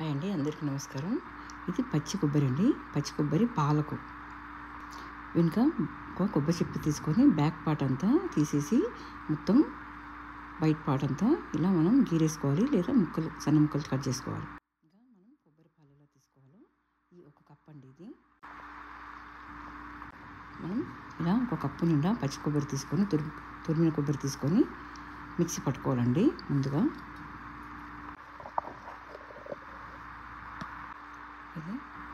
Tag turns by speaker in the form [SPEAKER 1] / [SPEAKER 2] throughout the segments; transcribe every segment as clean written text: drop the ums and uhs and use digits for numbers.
[SPEAKER 1] Hi అండి, అందరికీ నమస్కారం. ఇది పచ్చి కొబ్బరి అండి. పచ్చి కొబ్బరి పాలకు వెనుక ఒక కొబ్బరి చెప్పు తీసుకొని బ్యాక్ పార్ట్ అంతా తీసేసి మొత్తం వైట్ పార్ట్ అంతా ఇలా మనం గీరేసుకోవాలి, లేదా ముక్కలు సన్న ముక్కలు కట్ చేసుకోవాలి. ఇంకా మనం కొబ్బరి పాలు ఎలా తీసుకోవాలో ఈ ఒక కప్ అండి. ఇది మనం ఇలా ఒక కప్పు నిండా పచ్చి కొబ్బరి తీసుకొని తురిమిన కొబ్బరి తీసుకొని మిక్సీ పట్టుకోవాలండి.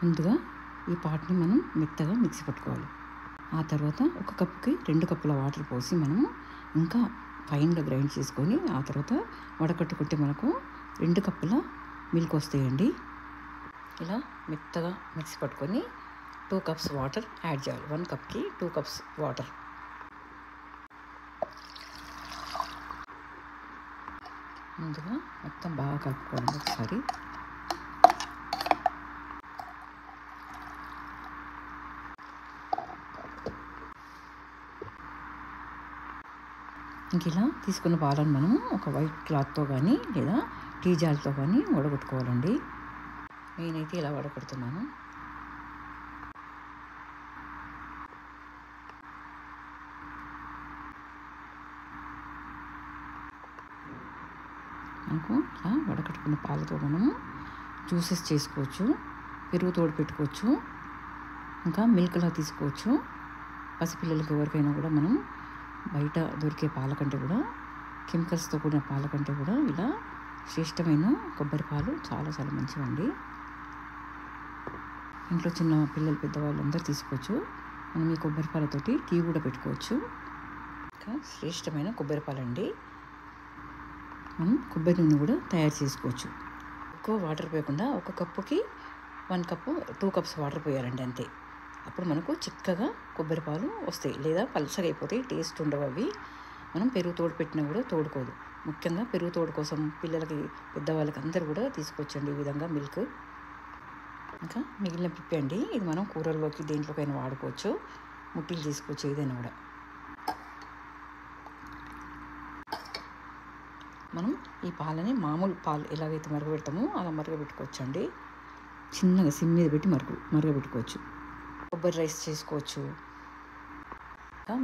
[SPEAKER 1] ముందుగా ఈ పార్ట్ని మనం మెత్తగా మిక్సీ పట్టుకోవాలి. ఆ తర్వాత ఒక కప్పుకి 2 కప్పుల వాటర్ పోసి మనము ఇంకా ఫైన్గా గ్రైండ్ చేసుకొని ఆ తర్వాత వడకట్టుకుంటే మనకు 2 కప్పుల మిల్క్ వస్తాయండి. ఇలా మెత్తగా మిక్సీ పట్టుకొని 2 కప్స్ వాటర్ యాడ్ చేయాలి. 1 కప్కి 2 కప్స్ వాటర్. ముందుగా మొత్తం బాగా కలుపుకోవాలి ఒకసారి. ఇంక ఇలా తీసుకున్న పాలను మనము ఒక వైట్ క్లాత్తో కానీ లేదా టీ జార్తో కానీ వడగొట్టుకోవాలండి. నేనైతే ఇలా వడగొడుతున్నాను. మనకు ఇలా వడకట్టుకున్న పాలతో మనము జ్యూసెస్ చేసుకోవచ్చు, పెరుగు తోడు పెట్టుకోవచ్చు, ఇంకా మిల్క్లా తీసుకోవచ్చు. పసిపిల్లలకి ఎవరికైనా కూడా మనం బయట దొరికే పాల కంటే కూడా, కెమికల్స్తో కూడిన పాల కంటే కూడా ఇలా శ్రేష్టమైన కొబ్బరి పాలు చాలా చాలా మంచివండి. ఇంట్లో చిన్న పిల్లలు పెద్దవాళ్ళు అందరూ తీసుకోవచ్చు. మనం ఈ కొబ్బరి పాలతోటి టీ కూడా పెట్టుకోవచ్చు. ఇంకా శ్రేష్టమైన కొబ్బరి పాలండి. మనం కొబ్బరి నూనె కూడా తయారు చేసుకోవచ్చు. ఎక్కువ వాటర్ పోయకుండా ఒక కప్పుకి 1 కప్పు 2 కప్స్ వాటర్ పోయాలండి, అంతే. అప్పుడు మనకు చిక్కగా కొబ్బరి పాలు వస్తాయి, లేదా పలసగా అయిపోతాయి, టేస్ట్ ఉండవు అవి. మనం పెరుగు తోడు పెట్టినా కూడా తోడుకోదు. ముఖ్యంగా పెరుగు తోడు కోసం పిల్లలకి పెద్దవాళ్ళకి అందరూ కూడా తీసుకోవచ్చండి ఈ విధంగా మిల్క్. ఇంకా మిగిలిన పిప్పి అండి, ఇది మనం కూరల్లోకి దేంట్లోకైనా వాడుకోవచ్చు, ముట్టిలు తీసుకోవచ్చు, ఏదైనా కూడా. మనం ఈ పాలని మామూలు పాలు ఎలాగైతే మరగబెడతామో అలా మరగబెట్టుకోవచ్చు అండి. చిన్నగా సిమ్ మీద పెట్టి మరగబెట్టుకోవచ్చు. కొబ్బరి రైస్ చేసుకోవచ్చు.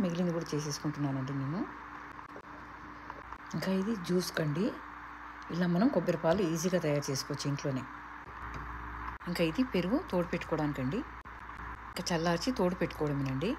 [SPEAKER 1] మిగిలింది కూడా చేసేసుకుంటున్నానండి నేను. ఇంకా ఇది జ్యూస్ కండి. ఇలా మనం కొబ్బరి పాలు ఈజీగా తయారు చేసుకోవచ్చు ఇంట్లోనే. ఇంకా ఇది పెరుగు తోడు పెట్టుకోవడానికండి. ఇంకా చల్లార్చి తోడు పెట్టుకోవడమేనండి.